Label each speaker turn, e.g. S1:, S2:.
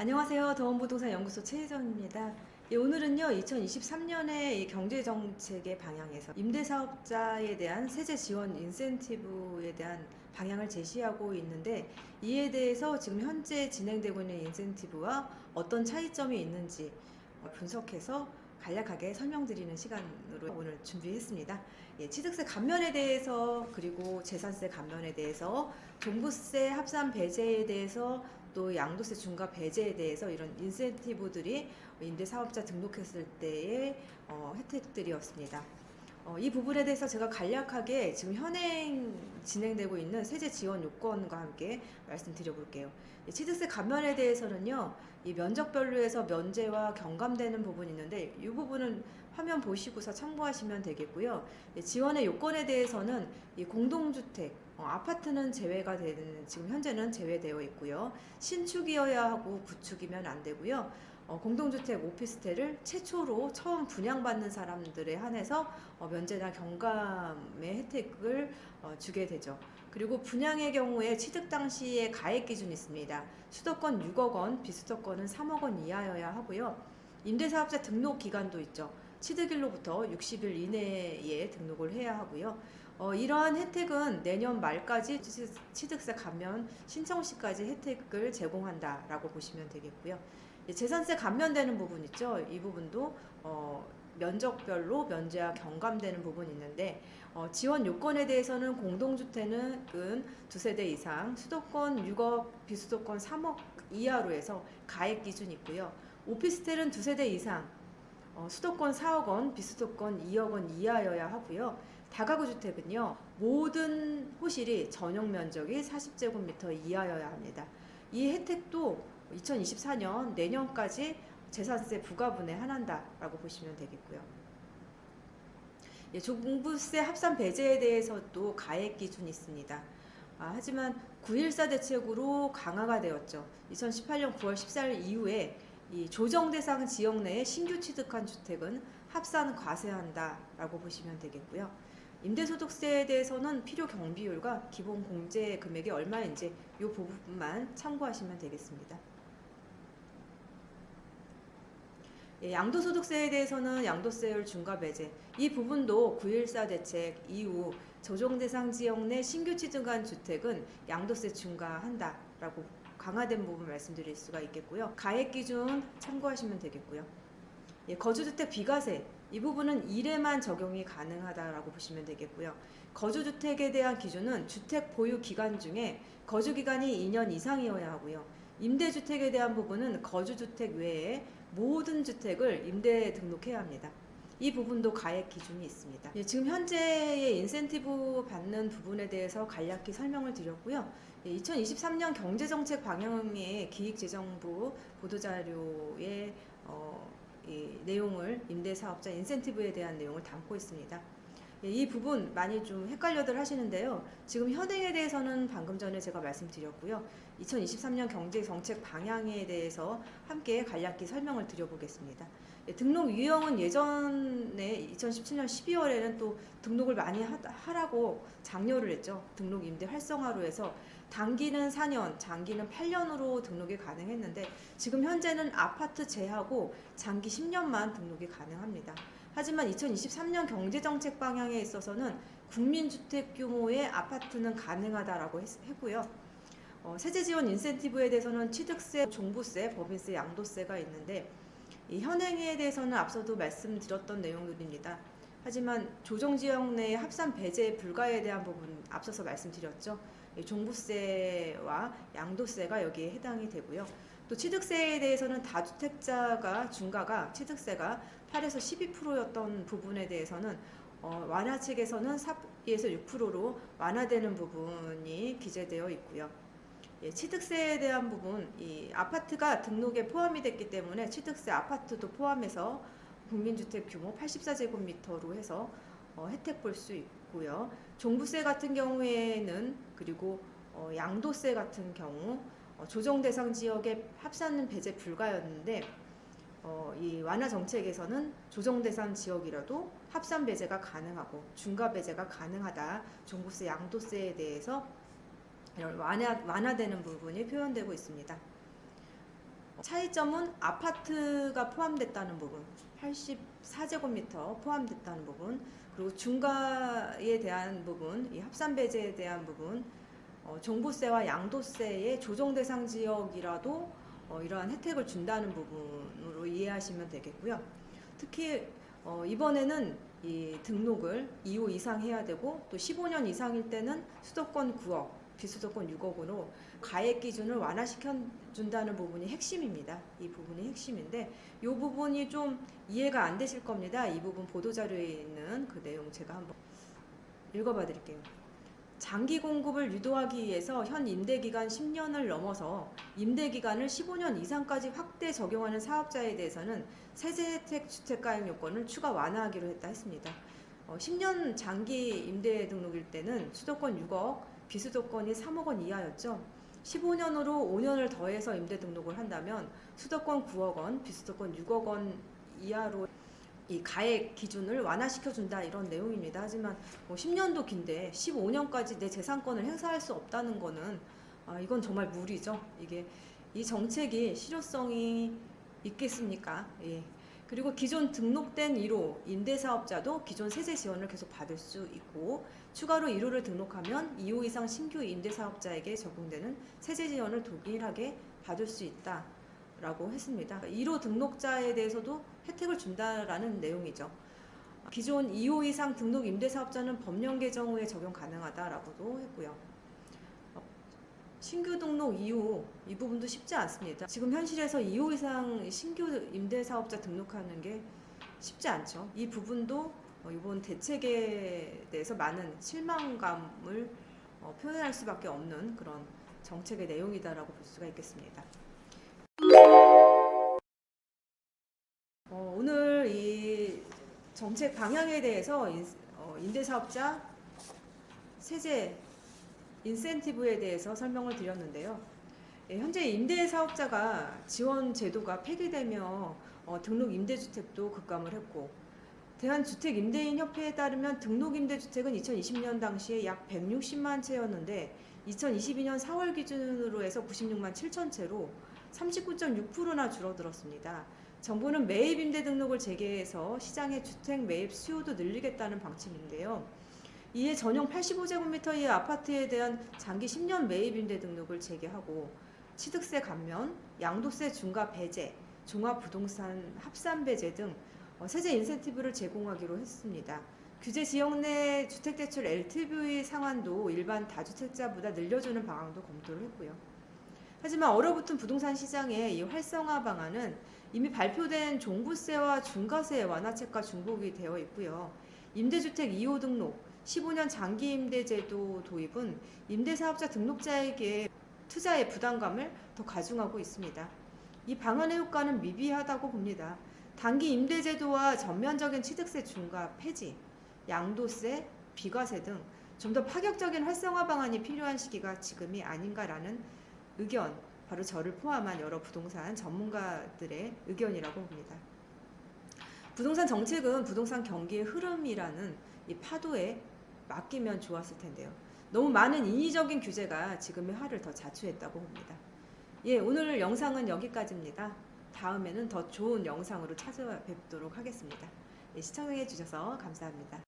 S1: 안녕하세요. 더원부동산 연구소 최혜정입니다. 오늘은요, 2023년의 경제정책의 방향에서 임대사업자에 대한 세제 지원 인센티브에 대한 방향을 제시하고 있는데, 이에 대해서 지금 현재 진행되고 있는 인센티브와 어떤 차이점이 있는지 분석해서 간략하게 설명드리는 시간으로 오늘 준비했습니다. 취득세 감면에 대해서, 그리고 재산세 감면에 대해서, 종부세 합산 배제에 대해서, 또 양도세 중과 배제에 대해서 이런 인센티브들이 임대사업자 등록했을 때의 혜택들이었습니다. 이 부분에 대해서 제가 간략하게 지금 현행 진행되고 있는 세제 지원 요건과 함께 말씀드려 볼게요. 취득세 감면에 대해서는요, 이 면적별로 해서 면제와 경감되는 부분이 있는데, 이 부분은 화면 보시고서 참고하시면 되겠고요. 지원의 요건에 대해서는 이 공동주택, 아파트는 제외가 되는, 지금 현재는 제외되어 있고요. 신축이어야 하고 구축이면 안 되고요. 공동주택 오피스텔을 최초로 처음 분양받는 사람들에 한해서 면제나 경감의 혜택을 주게 되죠. 그리고 분양의 경우에 취득 당시에 가액 기준이 있습니다. 수도권 6억 원, 비수도권은 3억 원 이하여야 하고요. 임대사업자 등록 기간도 있죠. 취득일로부터 60일 이내에 등록을 해야 하고요. 이러한 혜택은 내년 말까지 취득세 감면 신청 시까지 혜택을 제공한다라고 보시면 되겠고요. 재산세 감면되는 부분 있죠. 이 부분도 면적별로 면제와 경감되는 부분이 있는데, 지원 요건에 대해서는 공동주택은 두세대 이상, 수도권 6억, 비수도권 3억 이하로 해서 가액 기준이 있고요. 오피스텔은 두세대 이상, 수도권 4억 원, 비수도권 2억 원 이하여야 하고요. 다가구 주택은요, 모든 호실이 전용 면적이 40제곱미터 이하여야 합니다. 이 혜택도 2024년 내년까지 재산세 부과분에 한한다라고 보시면 되겠고요. 종부세 합산 배제에 대해서도 가액 기준이 있습니다. 하지만 9.14 대책으로 강화가 되었죠. 2018년 9월 14일 이후에 이 조정 대상 지역 내에 신규 취득한 주택은 합산 과세한다라고 보시면 되겠고요. 임대소득세에 대해서는 필요 경비율과 기본 공제 금액이 얼마인지 이 부분만 참고하시면 되겠습니다. 양도소득세에 대해서는 양도세율 중과 배제, 이 부분도 9.14 대책 이후 조정대상 지역 내 신규 취득한 주택은 양도세 중과한다라고 강화된 부분 말씀드릴 수가 있겠고요. 가액 기준 참고하시면 되겠고요. 거주주택 비과세, 이 부분은 1회만 적용이 가능하다라고 보시면 되겠고요. 거주주택에 대한 기준은 주택 보유 기간 중에 거주기간이 2년 이상이어야 하고요. 임대주택에 대한 부분은 거주주택 외에 모든 주택을 임대에 등록해야 합니다. 이 부분도 가액 기준이 있습니다. 지금 현재의 인센티브 받는 부분에 대해서 간략히 설명을 드렸고요. 2023년 경제정책 방향의 기획재정부 보도자료의 이 내용을 임대사업자 인센티브에 대한 내용을 담고 있습니다. 이 부분 많이 좀 헷갈려들 하시는데요. 지금 현행에 대해서는 방금 전에 제가 말씀드렸고요. 2023년 경제정책 방향에 대해서 함께 간략히 설명을 드려보겠습니다. 등록 유형은 예전에 2017년 12월에는 또 등록을 많이 하라고 장려를 했죠. 등록 임대 활성화로 해서 단기는 4년, 장기는 8년으로 등록이 가능했는데, 지금 현재는 아파트 제하고 장기 10년만 등록이 가능합니다. 하지만 2023년 경제정책 방향에 있어서는 국민주택 규모의 아파트는 가능하다라고 했고요. 세제 지원 인센티브에 대해서는 취득세, 종부세, 법인세, 양도세가 있는데, 이 현행에 대해서는 앞서도 말씀드렸던 내용들입니다. 하지만 조정지역 내 합산 배제 불가에 대한 부분 앞서서 말씀드렸죠. 종부세와 양도세가 여기에 해당이 되고요. 또 취득세에 대해서는 다주택자가 중과가 취득세가 8에서 12%였던 부분에 대해서는 완화 측에서는 4에서 6%로 완화되는 부분이 기재되어 있고요. 취득세에 대한 부분, 이 아파트가 등록에 포함이 됐기 때문에 취득세 아파트도 포함해서 국민주택 규모 84제곱미터로 해서 혜택 볼 수 있고요. 종부세 같은 경우에는, 그리고 양도세 같은 경우 조정 대상 지역에 합산 배제 불가였는데, 이 완화 정책에서는 조정 대상 지역이라도 합산 배제가 가능하고 중과 배제가 가능하다. 종부세, 양도세에 대해서 완화되는 부분이 표현되고 있습니다. 차이점은 아파트가 포함됐다는 부분, 84제곱미터 포함됐다는 부분, 그리고 중과에 대한 부분, 이 합산배제에 대한 부분, 종부세와 양도세의 조정 대상 지역이라도 이러한 혜택을 준다는 부분으로 이해하시면 되겠고요. 특히 이번에는 이 등록을 2호 이상 해야 되고 또 15년 이상일 때는 수도권 9억, 비수도권 6억으로 가액 기준을 완화시켜 준다는 부분이 핵심입니다. 이 부분이 핵심인데 이 부분이 좀 이해가 안 되실 겁니다. 이 부분 보도자료에 있는 그 내용 제가 한번 읽어봐 드릴게요. 장기 공급을 유도하기 위해서 현 임대기간 10년을 넘어서 임대기간을 15년 이상까지 확대 적용하는 사업자에 대해서는 세제 혜택 주택가액 요건을 추가 완화하기로 했습니다. 10년 장기 임대 등록일 때는 수도권 6억, 비수도권이 3억 원 이하였죠. 15년으로 5년을 더해서 임대 등록을 한다면 수도권 9억 원, 비수도권 6억 원 이하로 이 가액 기준을 완화시켜준다 이런 내용입니다. 하지만 10년도 긴데 15년까지 내 재산권을 행사할 수 없다는 거는 이건 정말 무리죠. 이게 이 정책이 실효성이 있겠습니까? 예. 그리고 기존 등록된 1호 임대사업자도 기존 세제 지원을 계속 받을 수 있고 추가로 1호를 등록하면 2호 이상 신규 임대사업자에게 적용되는 세제 지원을 동일하게 받을 수 있다. 라고 했습니다. 1호 등록자에 대해서도 혜택을 준다라는 내용이죠. 기존 2호 이상 등록 임대사업자는 법령 개정 후에 적용 가능하다라고도 했고요. 신규 등록 이후 이 부분도 쉽지 않습니다. 지금 현실에서 2호 이상 신규 임대사업자 등록하는 게 쉽지 않죠. 이 부분도 이번 대책에 대해서 많은 실망감을 표현할 수밖에 없는 그런 정책의 내용이다라고 볼 수가 있겠습니다. 오늘 이 정책 방향에 대해서 임대사업자 세제 인센티브에 대해서 설명을 드렸는데요. 현재 임대사업자가 지원 제도가 폐기되며 등록 임대주택도 급감을 했고 대한주택임대인협회에 따르면 등록 임대주택은 2020년 당시에 약 160만 채였는데 2022년 4월 기준으로 해서 96만 7천 채로 39.6%나 줄어들었습니다. 정부는 매입 임대 등록을 재개해서 시장의 주택 매입 수요도 늘리겠다는 방침인데요. 이에 전용 85제곱미터 이하 아파트에 대한 장기 10년 매입 임대 등록을 재개하고 취득세 감면, 양도세 중과 배제, 종합부동산 합산 배제 등 세제 인센티브를 제공하기로 했습니다. 규제 지역 내 주택대출 LTV 상한도 일반 다주택자보다 늘려주는 방안도 검토를 했고요. 하지만 얼어붙은 부동산 시장의 이 활성화 방안은 이미 발표된 종부세와 중과세 완화책과 중복이 되어 있고요. 임대주택 2호 등록, 15년 장기 임대제도 도입은 임대사업자 등록자에게 투자의 부담감을 더 가중하고 있습니다. 이 방안의 효과는 미비하다고 봅니다. 단기 임대제도와 전면적인 취득세 중과 폐지, 양도세, 비과세 등 좀 더 파격적인 활성화 방안이 필요한 시기가 지금이 아닌가라는 의견, 바로 저를 포함한 여러 부동산 전문가들의 의견이라고 봅니다. 부동산 정책은 부동산 경기의 흐름이라는 이 파도에 맡기면 좋았을 텐데요. 너무 많은 인위적인 규제가 지금의 화를 더 자초했다고 봅니다. 예, 오늘 영상은 여기까지입니다. 다음에는 더 좋은 영상으로 찾아뵙도록 하겠습니다. 예, 시청해 주셔서 감사합니다.